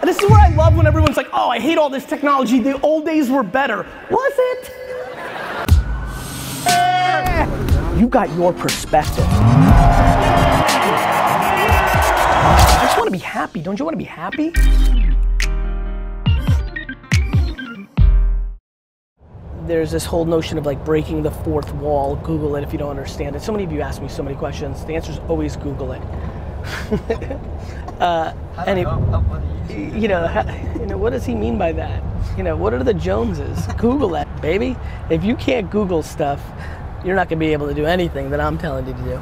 And this is where I love when everyone's like, oh, I hate all this technology. The old days were better. Was it? You got your perspective. I just want to be happy. Don't you want to be happy? There's this whole notion of like breaking the fourth wall. Google it if you don't understand it. So many of you ask me so many questions. The answer is always Google it. What does he mean by that? What are the Joneses? Google that, baby. If you can't Google stuff, you're not gonna be able to do anything that I'm telling you to do.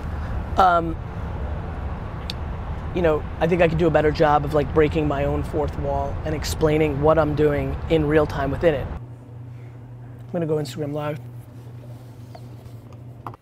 I think I could do a better job of like breaking my own fourth wall and explaining what I'm doing in real time within it. I'm gonna go Instagram Live.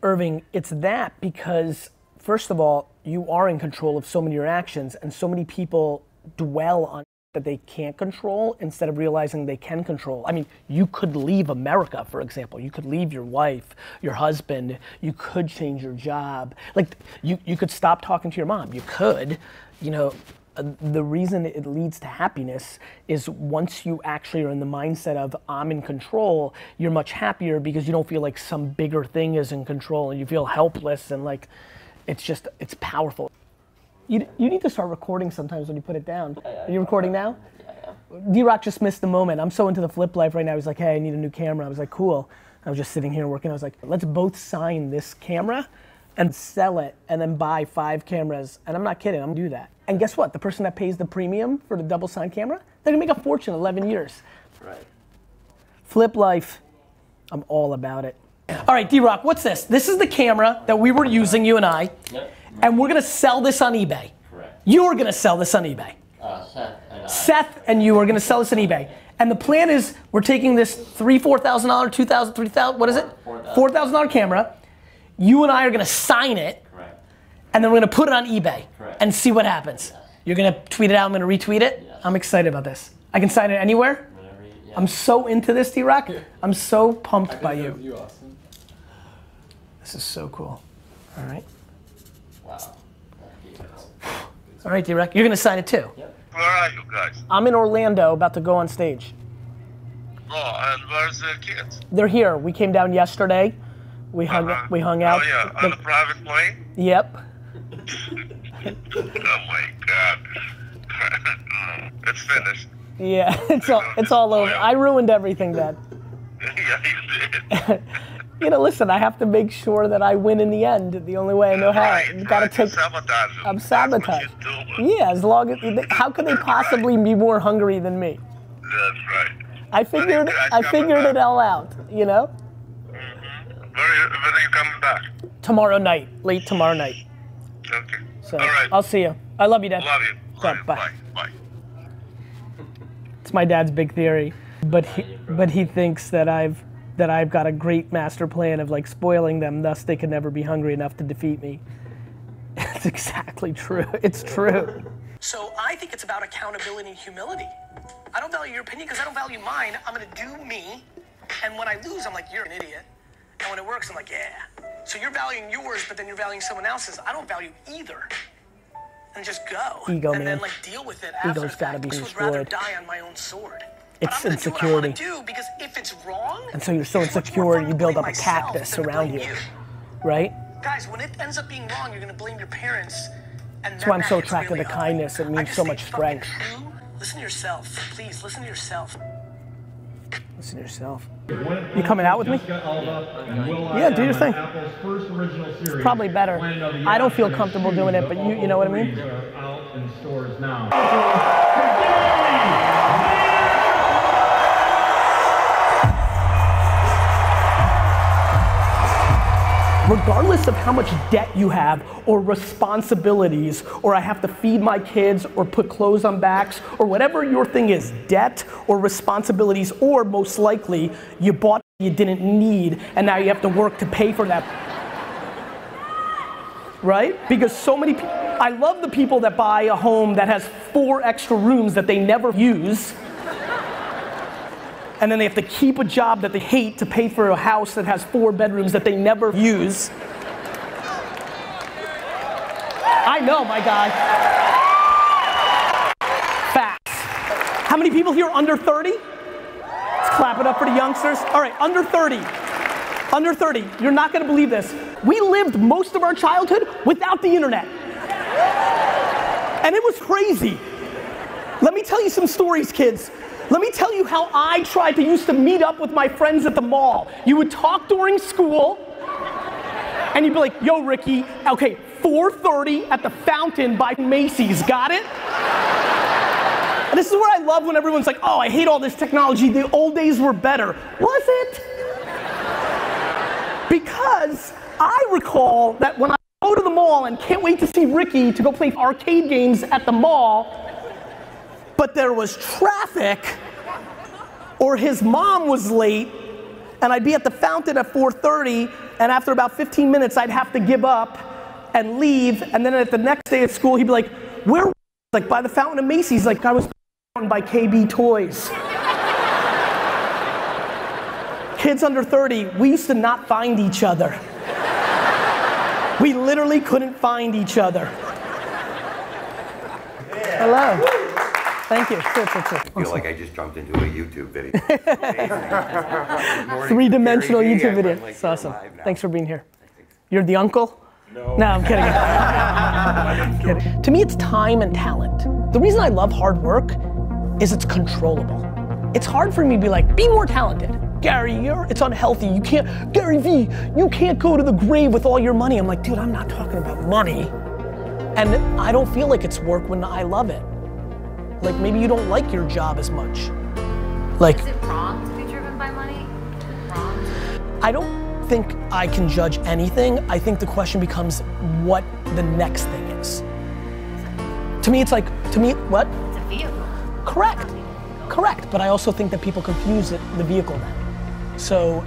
Irving, it's that because, first of all, you are in control of so many of your actions, and so many people dwell on that they can't control instead of realizing they can control. I mean, you could leave America, for example. You could leave your wife, your husband. You could change your job. Like, you could stop talking to your mom. You could, the reason it leads to happiness is once you actually are in the mindset of I'm in control, you're much happier because you don't feel like some bigger thing is in control and you feel helpless and like, it's powerful. You need to start recording sometimes when you put it down. Are you recording now? Yeah. D-Rock just missed the moment. I'm so into the flip life right now. He's like, hey, I need a new camera. I was like, cool. I was just sitting here working. I was like, let's both sign this camera and sell it and then buy 5 cameras. And I'm not kidding, I'm gonna do that. And guess what? The person that pays the premium for the double sign camera, they're gonna make a fortune in 11 years. Right. Flip life, I'm all about it. All right, D-Rock, what's this? This is the camera that we were using, you and I. Yep. And we're gonna sell this on eBay. Correct. You're gonna sell this on eBay. Seth and you are gonna sell this on eBay. And the plan is we're taking this $4,000, $2,000, $3,000, what is it? $4,000 camera. You and I are gonna sign it. Correct. And then we're gonna put it on eBay. Correct. And see what happens. Yes. You're gonna tweet it out, I'm gonna retweet it. Yes. I'm excited about this. I can sign it anywhere. Whenever, yeah. I'm so into this, D-Rock. I'm so pumped by you. This is so cool. All right. Wow. All right, D-Rock, you're gonna sign it too. Yep. Where are you guys? I'm in Orlando, about to go on stage. Oh, and where's the kids? They're here. We came down yesterday. We hung out. Oh yeah, on a private plane? Yep. Oh my God. It's finished. Yeah, it's all over. I ruined everything, Dad. Yeah, you did. Listen, I have to make sure that I win in the end. The only way I know how. Right, You gotta take. Sabotage them. I'm sabotaged. Yeah, as long as how could they possibly be more hungry than me? That's right. I figured it all out. Mm-hmm. When are you coming back? Tomorrow night, late tomorrow night. Okay. So all right. I'll see you. I love you, Dad. Love you. Bye. Bye. It's my dad's big theory, but he thinks that I've got a great master plan of like spoiling them, thus they can never be hungry enough to defeat me. It's exactly true. It's true. So I think it's about accountability and humility. I don't value your opinion because I don't value mine. I'm gonna do me, and when I lose, I'm like, you're an idiot. And when it works, I'm like, yeah. So you're valuing yours, but then you're valuing someone else's. I don't value either. And just go. Ego, and then like deal with it after. Ego's gotta be destroyed. I would rather die on my own sword. It's insecurity. Do because if it's wrong, and so you're so insecure, you build up a cactus around you, right? Guys, when it ends up being wrong, you're gonna blame your parents. And that's why I'm so attracted to kindness. It means so much strength. Listen to yourself, please. Listen to yourself. Listen to yourself. You coming out with me? Yeah, do your thing. It's probably better. I don't feel comfortable doing it, but you know what I mean? Regardless of how much debt you have, or responsibilities, or I have to feed my kids, or put clothes on backs, or whatever your thing is, debt or responsibilities, or most likely, you bought you didn't need, and now you have to work to pay for that. Right? Because so many people, I love the people that buy a home that has 4 extra rooms that they never use, and then they have to keep a job that they hate to pay for a house that has 4 bedrooms that they never use. I know, my guy. Facts. How many people here under 30? Let's clap it up for the youngsters. All right, under 30. Under 30, you're not gonna believe this. We lived most of our childhood without the internet. And it was crazy. Let me tell you some stories, kids. Let me tell you how I tried to used to meet up with my friends at the mall. You would talk during school, and you'd be like, yo, Ricky, okay, 4:30 at the Fountain by Macy's, got it? And this is where I love when everyone's like, oh, I hate all this technology, the old days were better. Was it? Because I recall that when I go to the mall and can't wait to see Ricky to go play arcade games at the mall, but there was traffic, or his mom was late, and I'd be at the Fountain at 4:30, and after about 15 minutes, I'd have to give up and leave, and then at the next day at school, he'd be like, where was I? Like, by the Fountain of Macy's, like I was by KB Toys. Kids under 30, we used to not find each other. We literally couldn't find each other. Hello. Thank you. Sit. I feel like I just jumped into a YouTube video. Three-dimensional YouTube video. It's awesome. Thanks for being here. You're the uncle? No. No, I'm kidding. I'm kidding. To me, it's time and talent. The reason I love hard work is it's controllable. It's hard for me to be like, be more talented. Gary, it's unhealthy. You can't, GaryVee, you can't go to the grave with all your money. I'm like, dude, I'm not talking about money. And I don't feel like it's work when I love it. Like maybe you don't like your job as much. Like, is it wrong to be driven by money? Wrong? I don't think I can judge anything. I think the question becomes what the next thing is. To me, it's like, what? It's a vehicle. Correct, but I also think that people confuse the vehicle then. So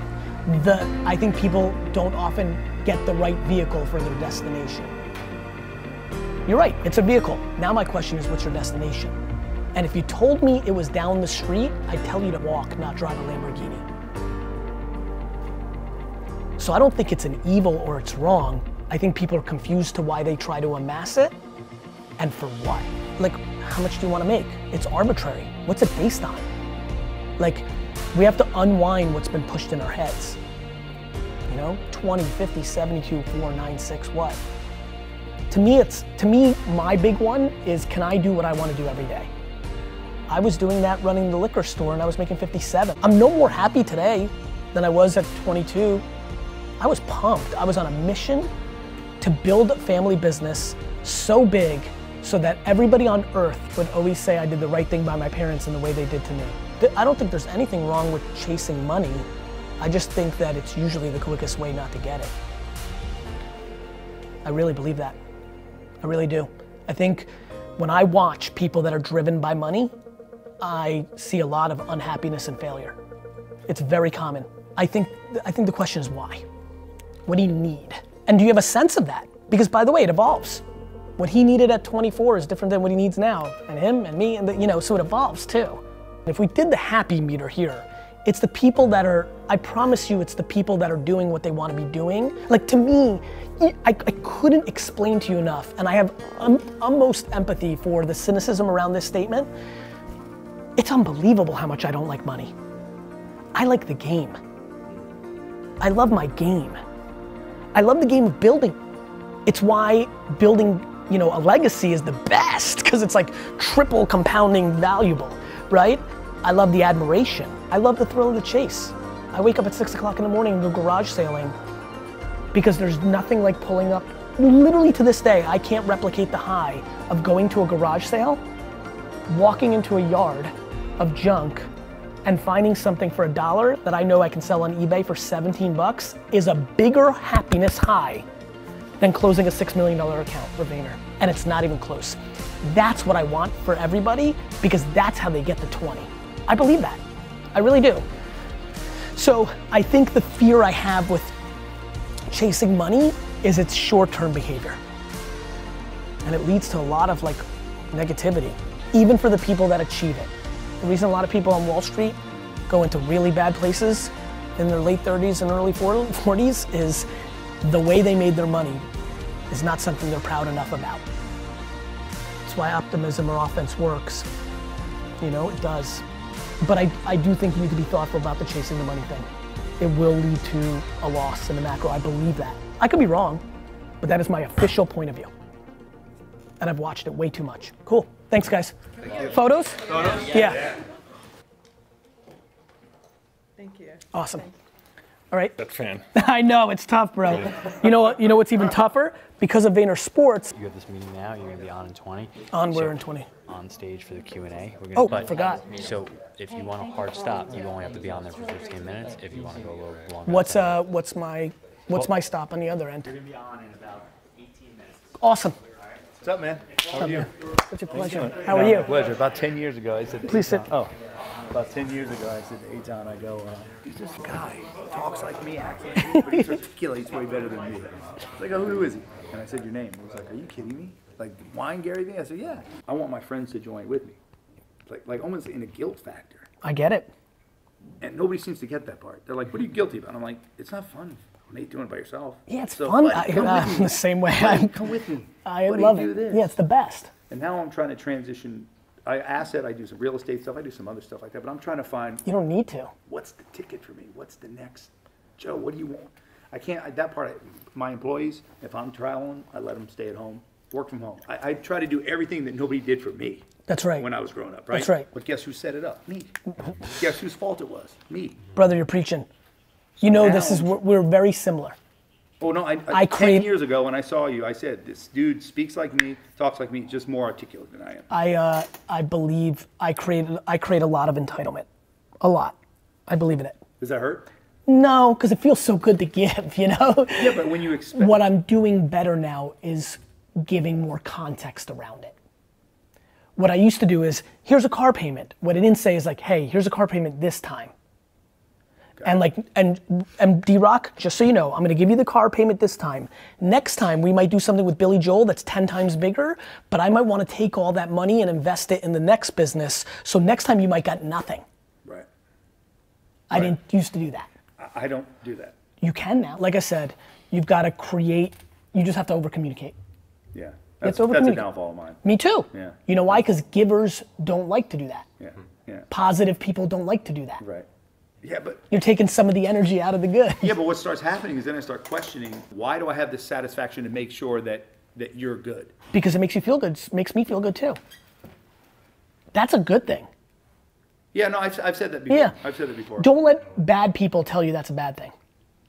I think people don't often get the right vehicle for their destination. You're right, it's a vehicle. Now my question is, what's your destination? And if you told me it was down the street, I'd tell you to walk, not drive a Lamborghini. So I don't think it's an evil or it's wrong. I think people are confused to why they try to amass it and for what. Like, how much do you want to make? It's arbitrary. What's it based on? Like, we have to unwind what's been pushed in our heads. You know, 20, 50, 72, 4, 9, 6, what? To me, my big one is, can I do what I want to do every day? I was doing that running the liquor store and I was making 57. I'm no more happy today than I was at 22. I was pumped. I was on a mission to build a family business so big so that everybody on earth would always say I did the right thing by my parents in the way they did to me. I don't think there's anything wrong with chasing money. I just think that it's usually the quickest way not to get it. I really believe that. I really do. I think when I watch people that are driven by money, I see a lot of unhappiness and failure. It's very common. I think the question is why? What do you need? And do you have a sense of that? Because by the way, it evolves. What he needed at 24 is different than what he needs now. And him and me, and so it evolves too. If we did the happy meter here, it's the people that are, I promise you, it's the people that are doing what they want to be doing. Like to me, I couldn't explain to you enough, and I have utmost empathy for the cynicism around this statement. It's unbelievable how much I don't like money. I like the game. I love my game. I love the game of building. It's why building, a legacy is the best, because it's like triple compounding valuable, right? I love the admiration. I love the thrill of the chase. I wake up at 6 o'clock in the morning and go garage sailing because there's nothing like pulling up. Literally to this day, I can't replicate the high of going to a garage sale, walking into a yard of junk and finding something for $1 that I know I can sell on eBay for 17 bucks is a bigger happiness high than closing a $6 million account for Vayner. And it's not even close. That's what I want for everybody because that's how they get to 20. I believe that. I really do. So I think the fear I have with chasing money is its short-term behavior. And it leads to a lot of negativity, even for the people that achieve it. The reason a lot of people on Wall Street go into really bad places in their late 30s and early 40s is the way they made their money is not something they're proud enough about. That's why optimism or offense works. You know, it does. But I do think you need to be thoughtful about the chasing the money thing. It will lead to a loss in the macro. I believe that. I could be wrong, but that is my official point of view. And I've watched it way too much. Cool. Thanks, guys. Thank you. Photos? Photos? Yeah. Thank you. Awesome. All right. That's fan. I know, it's tough, bro. You know what? You know what's even tougher? Because of Vayner Sports. You have this meeting now. You're gonna be on in 20. On where in 20? On stage for the Q&A. Oh, I forgot. So if you want a hard stop, you only have to be on there for 15 minutes. If you want to go a little longer. What's my stop on the other end? You're gonna be on in about 18 minutes. Awesome. What's up, man? How are you? Such a pleasure. How are you? Pleasure. About 10 years ago, I said to Please sit. Eitan- Oh, about 10 years ago, I said to Eitan, I go, who's this guy? Talks like me, acts like me, but he's such a killer. He's way better than me. I go, who is he? And I said your name. He was like, are you kidding me? Like wine GaryVee? I said, yeah. I want my friends to join with me. Like almost in a guilt factor. I get it. And nobody seems to get that part. They're like, what are you guilty about? I'm like, it's not fun. When you doing it by yourself. Yeah, it's So, fun. buddy, come with I'm me. the same way. Buddy, come with me. I Buddy, love do it. this. Yeah, it's the best. And now I'm trying to transition. I do some real estate stuff. I do some other stuff like that. But I'm trying to find You don't need to. what's the ticket for me? What's the next? Joe, what do you want? I can't, that part, my employees, if I'm traveling, I let them stay at home, work from home. I try to do everything that nobody did for me. That's right. When I was growing up, right? That's right. But guess who set it up? Me. Guess whose fault it was? Me. Brother, you're preaching. You know, this is, now- we're very similar. Oh, no, I 10 years ago when I saw you, I said, this dude speaks like me, talks like me, just more articulate than I am. I believe I create a lot of entitlement. A lot. I believe in it. Does that hurt? No, because it feels so good to give, you know? Yeah, but when you expect... What I'm doing better now is giving more context around it. What I used to do is, here's a car payment. What I didn't say is like, hey, here's a car payment this time. And like, and D-Rock, just so you know, I'm gonna give you the car payment this time. Next time, we might do something with Billy Joel that's 10 times bigger, but I might wanna take all that money and invest it in the next business, so next time you might get nothing. Right. I didn't used to do that. I don't do that. You can now. Like I said, you've gotta create, you just have to over-communicate. Yeah. It's That's a over-communicate. downfall of mine. Me too. Yeah. You know why? Because givers don't like to do that. Yeah. Yeah. Positive people don't like to do that. Right. Yeah, but You're taking some of the energy out of the good. yeah, but what starts happening is then I start questioning, why do I have this satisfaction to make sure that you're good? Because it makes you feel good. It makes me feel good too. That's a good thing. Yeah, no, I've said that before. Yeah. I've said that before. Don't let bad people tell you that's a bad thing.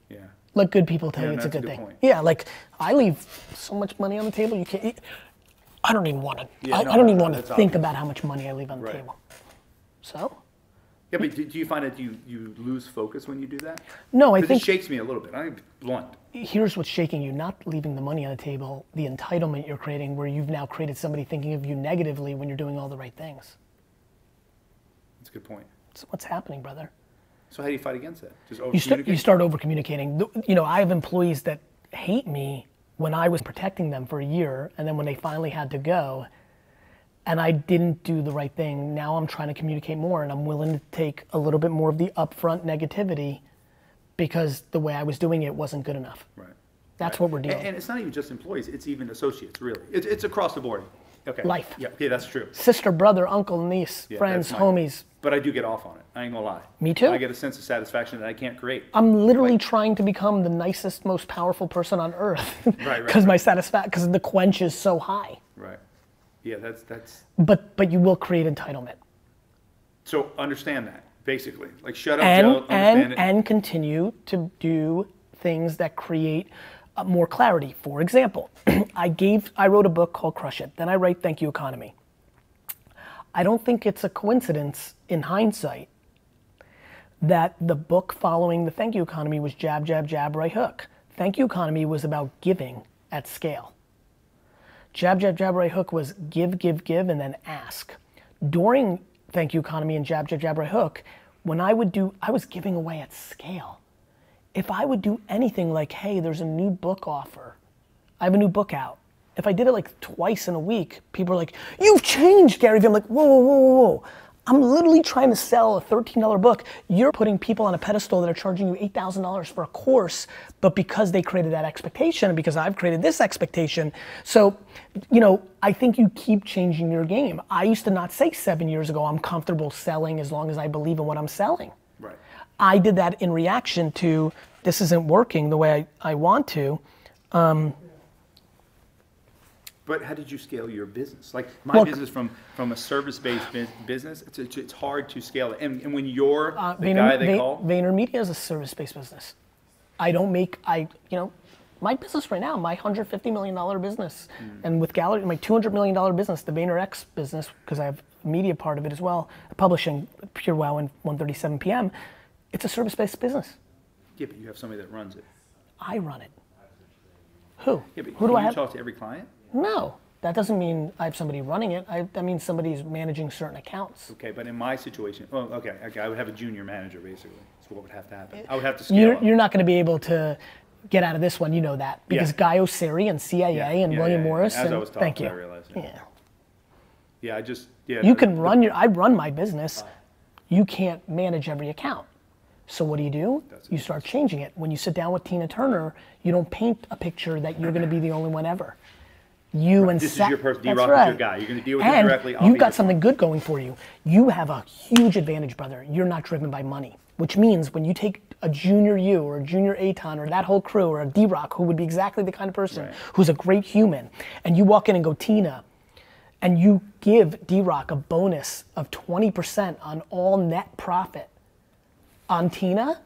Yeah. Let good people tell Yeah, you it's a that's a good good thing. point. Yeah, like I leave so much money on the table. You can't. I don't even want to. Yeah, I no, don't no, even no, want to that's think obvious. about how much money I leave on the Right. table. So. Yeah, but do you find that you lose focus when you do that? No, I 'Cause think it shakes me a little bit. I'm blunt. here's what's shaking you, not leaving the money on the table, the entitlement you're creating where you've now created somebody thinking of you negatively when you're doing all the right things. That's a good point. That's what's happening, brother. So how do you fight against that? Just You start over communicating. You know, I have employees that hate me when I was protecting them for a year, and then when they finally had to go, and I didn't do the right thing, now I'm trying to communicate more, and I'm willing to take a little bit more of the upfront negativity because the way I was doing it wasn't good enough. Right. That's what we're doing. And it's not even just employees, it's even associates, really. It's across the board. Okay. Life. Yeah, okay, that's true. Sister, brother, uncle, niece, Yeah, friends, that's my- homies. But I do get off on it. I ain't gonna lie. Me too. I get a sense of satisfaction that I can't create. I'm literally trying to become the nicest, most powerful person on earth. Right. Because my because the quench is so high. Right. Yeah, that's. But you will create entitlement. So understand that, basically. Like shut up, Joe, understand it. And continue to do things that create more clarity. For example, I wrote a book called Crush It. Then I write Thank You Economy. I don't think it's a coincidence in hindsight that the book following the Thank You Economy was jab, jab, jab, right hook. Thank You Economy was about giving at scale. Jab, jab, jab, right hook was give, give, give, and then ask. During Thank You Economy and jab, jab, jab, right hook, when I was giving away at scale. If I would do anything like, hey, there's a new book offer. I have a new book out. If I did it like twice in a week, people are like, you've changed, GaryVee. I'm like, whoa, whoa, whoa, whoa. I'm literally trying to sell a $13 book. You're putting people on a pedestal that are charging you $8,000 for a course, but because they created that expectation and because I've created this expectation. So, you know, I think you keep changing your game. I used to not say 7 years ago, I'm comfortable selling as long as I believe in what I'm selling. Right. I did that in reaction to, this isn't working the way I want to. But how did you scale your business? Like my business from a service-based business, it's hard to scale it. And when you're the guy they call? VaynerMedia is a service-based business. I don't make, you know, my business right now, my $150 million business, and with Gallery, my $200 million business, the VaynerX business, because I have a media part of it as well, publishing Pure Wow and 1:37 p.m., it's a service-based business. Yeah, but you have somebody that runs it. I run it. Who? Yeah, but Who do I have? You talk to every client? No, that doesn't mean I have somebody running it. That means somebody's managing certain accounts. Okay, but in my situation, okay, I would have a junior manager basically. That's what would have to happen. I would have to scale up. You're not going to be able to get out of this one, you know that, because Guy Osseri and CIA and William Morris. As and, I was talking, thank you. I realized. Yeah. Yeah, You can run I run my business. You can't manage every account. So what do? You start changing it. When you sit down with Tina Turner, you don't paint a picture that you're going to be the only one ever. This is your person. D-Rock is your guy. You're going to deal with him directly. You've got something good going for you. You have a huge advantage, brother. You're not driven by money, which means when you take a junior you or a junior Aton or that whole crew or a D-Rock, who would be exactly the kind of person who's a great human, and you walk in and go, Tina, and you give D-Rock a bonus of 20% on all net profit on Tina,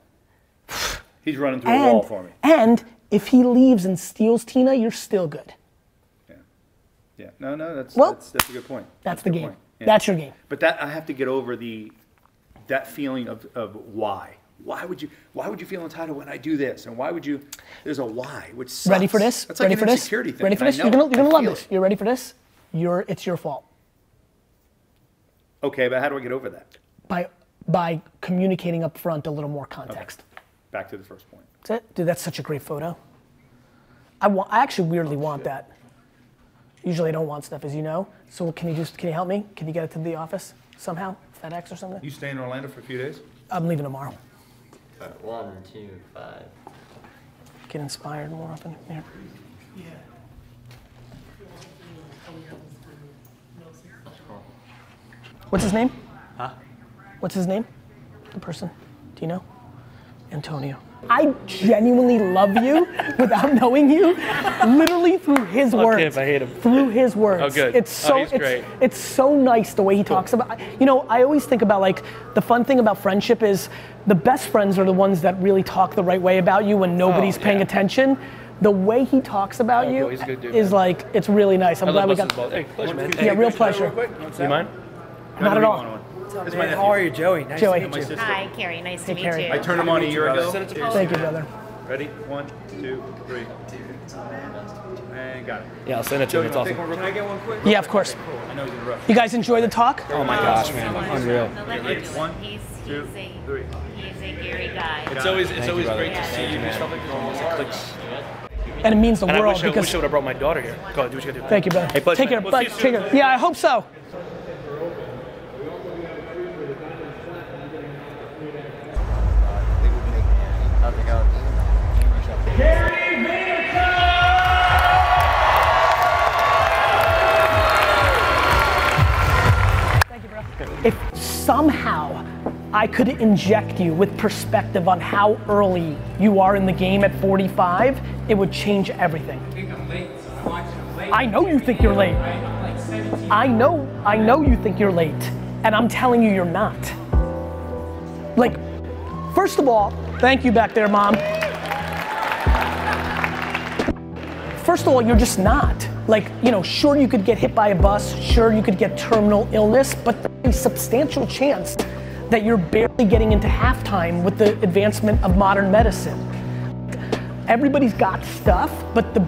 he's running through a wall for me. And if he leaves and steals Tina, you're still good. Yeah, no, that's a good point. That's the game. Yeah. That's your game. But that I have to get over that feeling of why. Why would you feel entitled when I do this? And why would you? There's a why, which sucks. Ready for this? That's like ready an for insecurity this? thing. Ready for this? You're gonna love this. You're ready for this? It's your fault. Okay, but how do I get over that? By communicating up front a little more context. Okay. Back to the first point. That's it? Dude, that's such a great photo. I actually weirdly want that. Usually I don't want stuff, as you know. So can you help me? Can you get it to the office somehow? FedEx or something? You stay in Orlando for a few days? I'm leaving tomorrow. 1, 2, 5. Get inspired more often. Yeah. What's his name? Huh? What's his name? The person? Do you know? Antonio. I genuinely love you without knowing you, literally through his words. Okay, if I hate him. Through his words. Oh, good. He's great. It's so nice the way he talks about. You know, I always think about like the fun thing about friendship is the best friends are the ones that really talk the right way about you when nobody's paying attention. The way he talks about you he's a good dude, is man. like it's really nice. I'm glad we got. Hey, pleasure, man. Yeah, real pleasure. You mind? Not at all. How are you, Joey? Nice Joey. to meet you. Hi, Carrie. Nice to meet Carrie. you. I turned him on a year ago. Thank you, brother. Ready? 1, 2, 3. And got it. Yeah, I'll send it to him. It's awesome. Can I get one quick? Yeah, of course. I know he's in a rush. You guys enjoy the talk? Oh my gosh, man. Unreal. He's 2, 3. He's a Gary guy. It's always great to see you do stuff like this. It clicks. And it means the And I world wish because. I would have brought my daughter here. Go ahead, do what you gotta do. Thank you, brother. Hey, pleasure, Take care. man. We'll Bye. see you Take soon. care. Yeah, I hope so. How's it going? Thank you, bro. If somehow I could inject you with perspective on how early you are in the game at 45, it would change everything. I know you think you're late. I know you think you're late, and I'm telling you you're not. Like, first of all, thank you back there, Mom. First of all, you're just not. Like, you know, sure you could get hit by a bus, sure you could get terminal illness, but there's a substantial chance that you're barely getting into halftime with the advancement of modern medicine. Everybody's got stuff, but the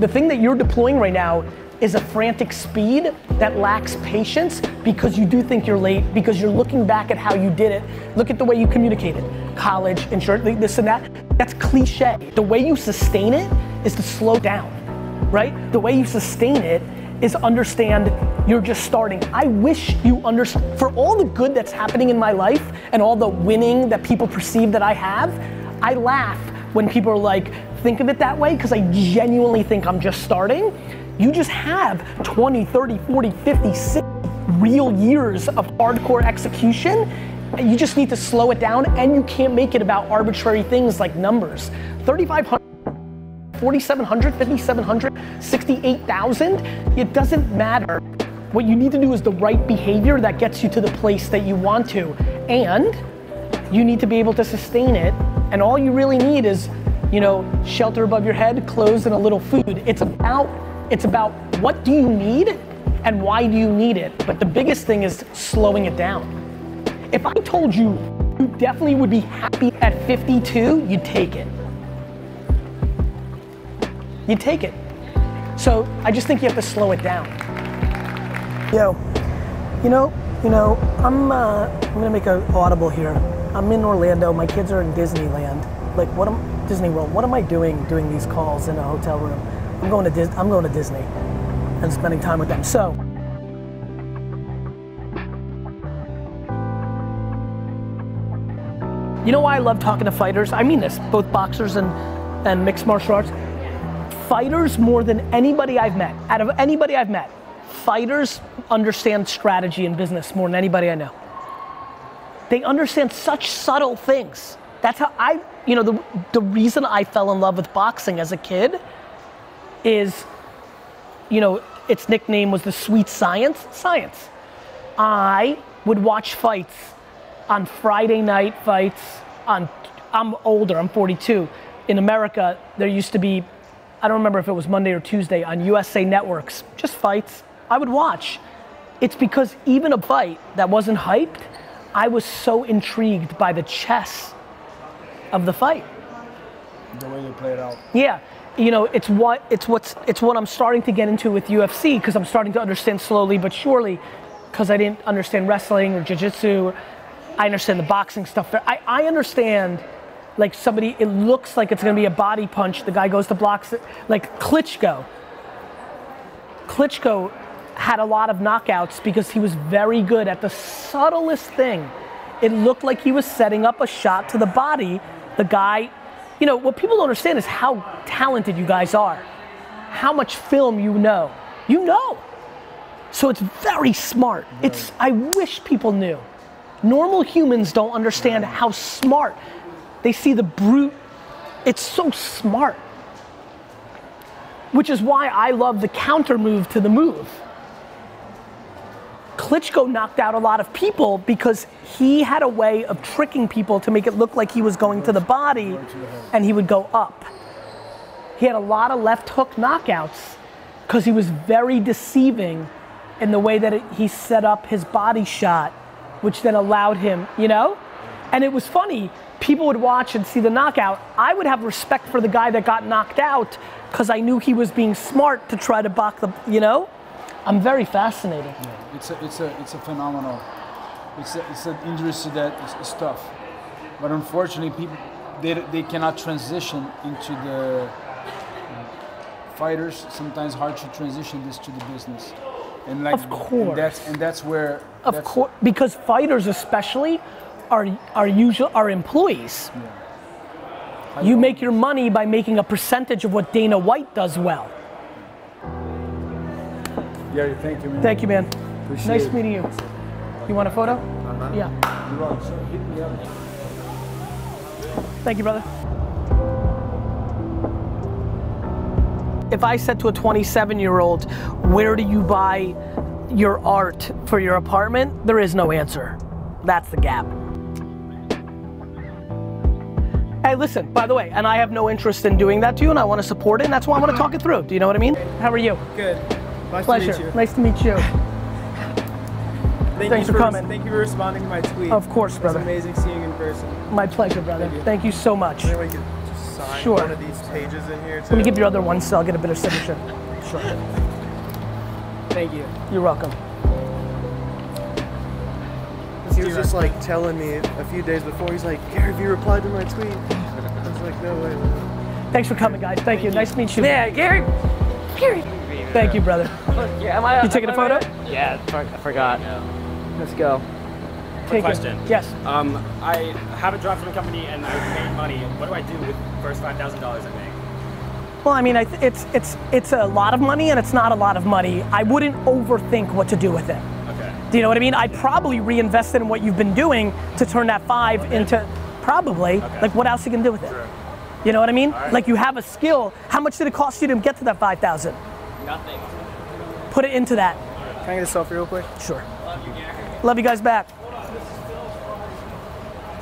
thing that you're deploying right now is a frantic speed that lacks patience because you do think you're late, because you're looking back at how you did it. Look at the way you communicated. College, insurance, this and that. That's cliche. The way you sustain it is to slow down, right? The way you sustain it is understand you're just starting. I wish you understand, for all the good that's happening in my life and all the winning that people perceive that I have, I laugh when people are like, think of it that way, because I genuinely think I'm just starting. You just have 20, 30, 40, 50, 60 real years of hardcore execution. You just need to slow it down, and you can't make it about arbitrary things like numbers. 3,500, 4,700, 5,700, 68,000, it doesn't matter. What you need to do is the right behavior that gets you to the place that you want to, and you need to be able to sustain it, and all you really need is, you know, shelter above your head, clothes, and a little food. It's about what do you need and why do you need it, but the biggest thing is slowing it down. If I told you you definitely would be happy at 52, you'd take it. You'd take it. So I just think you have to slow it down. Yo, you know, I'm gonna make an audible here. I'm in Orlando. My kids are in Disneyland. Like, Disney World? What am I doing these calls in a hotel room? I'm going to Disney and spending time with them. So. You know why I love talking to fighters? I mean this, both boxers and mixed martial arts. Fighters, more than anybody I've met, out of anybody I've met, fighters understand strategy in business more than anybody I know. They understand such subtle things. That's how the reason I fell in love with boxing as a kid is, its nickname was the sweet science. I would watch fights on Friday night fights. I'm older, I'm 42. In America, there used to be, I don't remember if it was Monday or Tuesday, on USA Networks, just fights. I would watch. It's because even a fight that wasn't hyped, I was so intrigued by the chess of the fight. The way they play it out. Yeah, it's what I'm starting to get into with UFC, because I'm starting to understand slowly but surely, because I didn't understand wrestling or jiu-jitsu. I understand the boxing stuff. I understand, like, somebody, it looks like it's gonna be a body punch, the guy goes to block, like Klitschko. Klitschko had a lot of knockouts because he was very good at the subtlest thing. It looked like he was setting up a shot to the body. The guy, what people don't understand is how talented you guys are. How much film you know. So it's very smart. Right. I wish people knew. Normal humans don't understand how smart. They see the brute. It's so smart. Which is why I love the counter move to the move. Klitschko knocked out a lot of people because he had a way of tricking people to make it look like he was going to the body and he would go up. He had a lot of left hook knockouts because he was very deceiving in the way that he set up his body shot, which then allowed him, And it was funny, people would watch and see the knockout. I would have respect for the guy that got knocked out because I knew he was being smart to try to block the, I'm very fascinated. Yeah, it's a phenomenal. It's an industry that is tough, but unfortunately, people they cannot transition into the fighters. Sometimes hard to transition this to the business, and like, of course, and that's where. Of course, because fighters especially are employees. Yeah. You make your money by making a percentage of what Dana White does well. Gary, thank you, man. Thank you, man. Appreciate nice it. meeting you. You want a photo? Yeah. Thank you, brother. If I said to a 27-year-old, where do you buy your art for your apartment? There is no answer. That's the gap. Hey, listen, by the way, and I have no interest in doing that to you, and I want to support it, and that's why I want to talk it through. Do you know what I mean? How are you? Good. Nice Pleasure. to meet you. Nice to meet you. Thanks for coming. Thank you for responding to my tweet. Of course, brother. It's amazing seeing you in person. My pleasure, brother. Thank you so much. Maybe we could just sign Sure. one of these pages in here too. Let me give you other ones so I'll get a better signature. Sure. Thank you. You're welcome. He was just like telling me a few days before, he's like, GaryVee replied to my tweet. I was like, no way. Thanks for coming, guys. Thank you. Nice to meet you. Yeah, Gary. Thank you, brother. Yeah, You taking a photo? Yeah, I forgot. Let's go. Take question. it. Yes. I have a job from a company and I've made money. What do I do with the first $5,000 I make? Well, I mean, it's a lot of money and it's not a lot of money. I wouldn't overthink what to do with it. Okay. Do you know what I mean? I'd probably reinvest in what you've been doing to turn that 5 into probably, like what else you can do with it? True. You know what I mean? Right. Like you have a skill. How much did it cost you to get to that 5,000? Nothing. Put it into that. Can I get a selfie real quick? Sure. Love you guys back.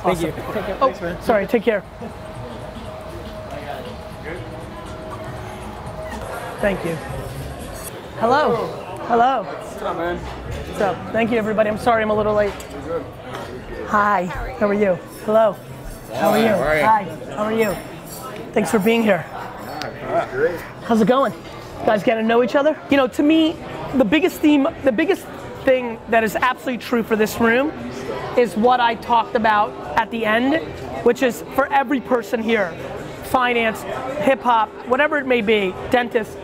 Thank Awesome. you. Oh, sorry, take care. Thank you. Hello. Hello. What's up, man? What's up? Thank you, everybody. I'm sorry I'm a little late. Hi. How are you? Hello. How are you? Hi. How are you? Thanks for being here. How's it going? You guys getting to know each other? You know, to me, the biggest thing that is absolutely true for this room is what I talked about at the end, which is for every person here, finance, hip hop, whatever it may be, dentist,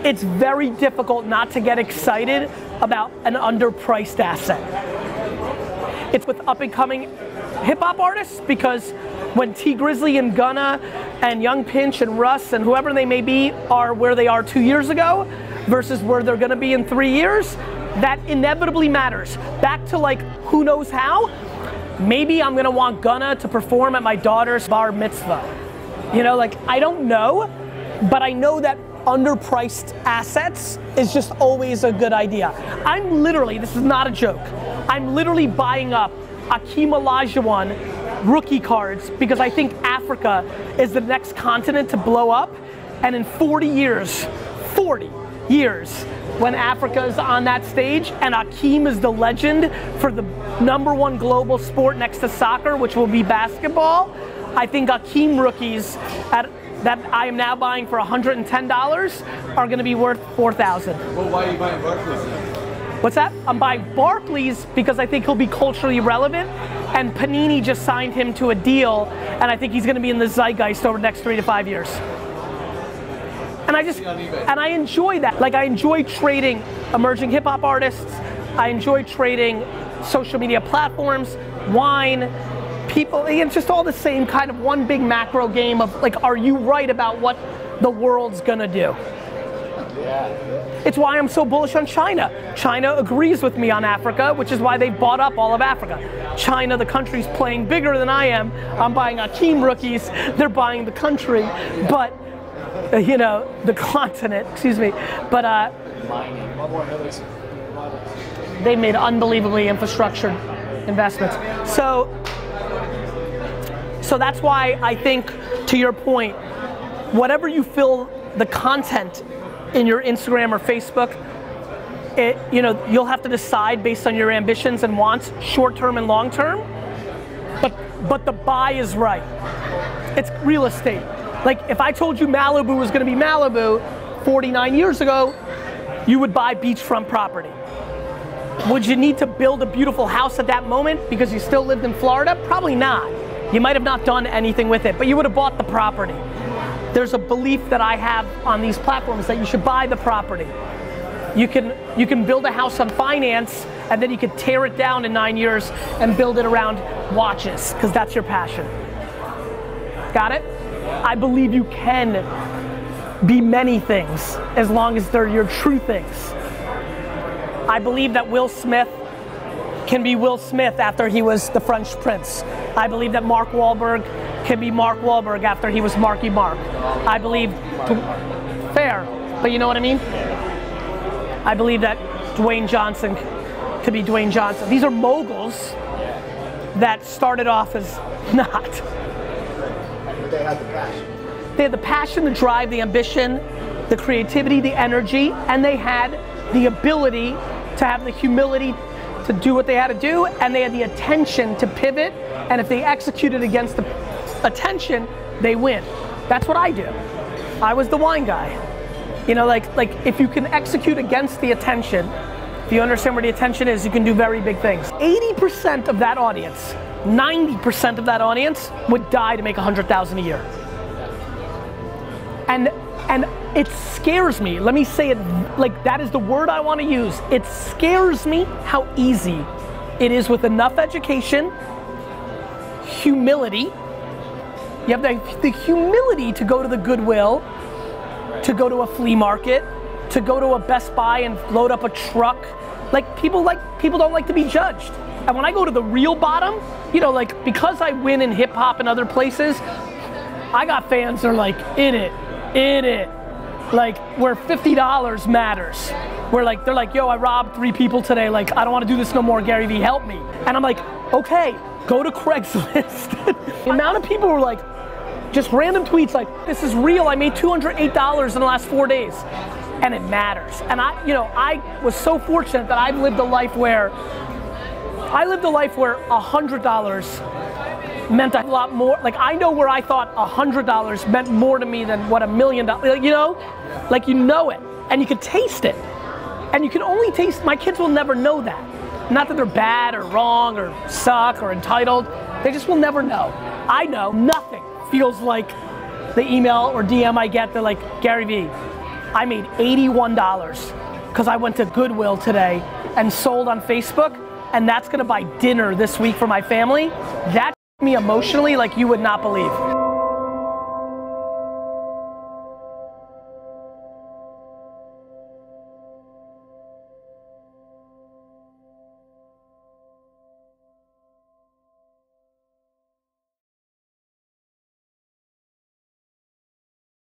it's very difficult not to get excited about an underpriced asset. It's with up and coming hip hop artists because when T Grizzly and Gunna and Young Pinch and Russ and whoever they may be are where they are 2 years ago versus where they're gonna be in 3 years, that inevitably matters. Back to like, who knows how? Maybe I'm gonna want Gunna to perform at my daughter's bar mitzvah. You know, like, I don't know, but I know that underpriced assets is just always a good idea. I'm literally, this is not a joke, I'm literally buying up Akeem Olajuwon rookie cards because I think Africa is the next continent to blow up, and in 40 years, when Africa is on that stage and Akeem is the legend for the #1 global sport next to soccer, which will be basketball, I think Akeem rookies that I am now buying for $110 are gonna be worth $4,000. Well, why are you buying Barclays then? What's that? I'm buying Barclays because I think he'll be culturally relevant, and Panini just signed him to a deal, and I think he's gonna be in the zeitgeist over the next 3 to 5 years. And I enjoy that. Like, I enjoy trading emerging hip hop artists. I enjoy trading social media platforms, wine, people. It's just all the same kind of one big macro game of like, are you right about what the world's gonna do? Yeah. It's why I'm so bullish on China. China agrees with me on Africa, which is why they bought up all of Africa. China, the country's playing bigger than I am. I'm buying Akeem rookies. They're buying the country, but you know, the continent, excuse me. But they made unbelievably infrastructure investments. So that's why I think, to your point, whatever you fill the content in your Instagram or Facebook, you know, you'll have to decide based on your ambitions and wants, short term and long term. But the buy is right. It's real estate. Like, if I told you Malibu was gonna be Malibu 49 years ago, you would buy beachfront property. Would you need to build a beautiful house at that moment because you still lived in Florida? Probably not. You might have not done anything with it, but you would have bought the property. There's a belief that I have on these platforms that you should buy the property. You can build a house on finance, and then you could tear it down in 9 years and build it around watches, because that's your passion. Got it? I believe you can be many things as long as they're your true things. I believe that Will Smith can be Will Smith after he was the French Prince. I believe that Mark Wahlberg can be Mark Wahlberg after he was Marky Mark. I believe, fair, but you know what I mean? I believe that Dwayne Johnson could be Dwayne Johnson. These are moguls that started off as not. But they had the passion. They had the passion, the drive, the ambition, the creativity, the energy, and they had the ability to have the humility to do what they had to do, and they had the attention to pivot, and if they executed against the attention, they win. That's what I do. I was the wine guy. You know, like if you can execute against the attention, if you understand where the attention is, you can do very big things. 80% of that audience, 90% of that audience would die to make $100,000 a year. And And it scares me. Let me say it like that is the word I want to use. It scares me how easy it is with enough education, humility. You have the humility to go to the Goodwill, to go to a flea market, to go to a Best Buy and load up a truck. People don't like to be judged. And when I go to the real bottom, you know, like because I win in hip hop and other places, I got fans that are like, in it. Like where $50 matters. Where like, they're like, yo, I robbed 3 people today. Like, I don't want to do this no more, GaryVee, help me. And I'm like, okay, go to Craigslist. The amount of people were like, just random tweets like, this is real, I made $208 in the last 4 days. And it matters. And I was so fortunate that I've lived a life where $100 meant a lot more. Like I know where I thought $100 meant more to me than what $1 million, you know? Like you know it, and you can taste it. And you can only taste, my kids will never know that. Not that they're bad or wrong or suck or entitled, they just will never know. I know nothing feels like the email or DM I get, they're like, GaryVee, I made $81 because I went to Goodwill today and sold on Facebook, and that's gonna buy dinner this week for my family. That me emotionally like you would not believe.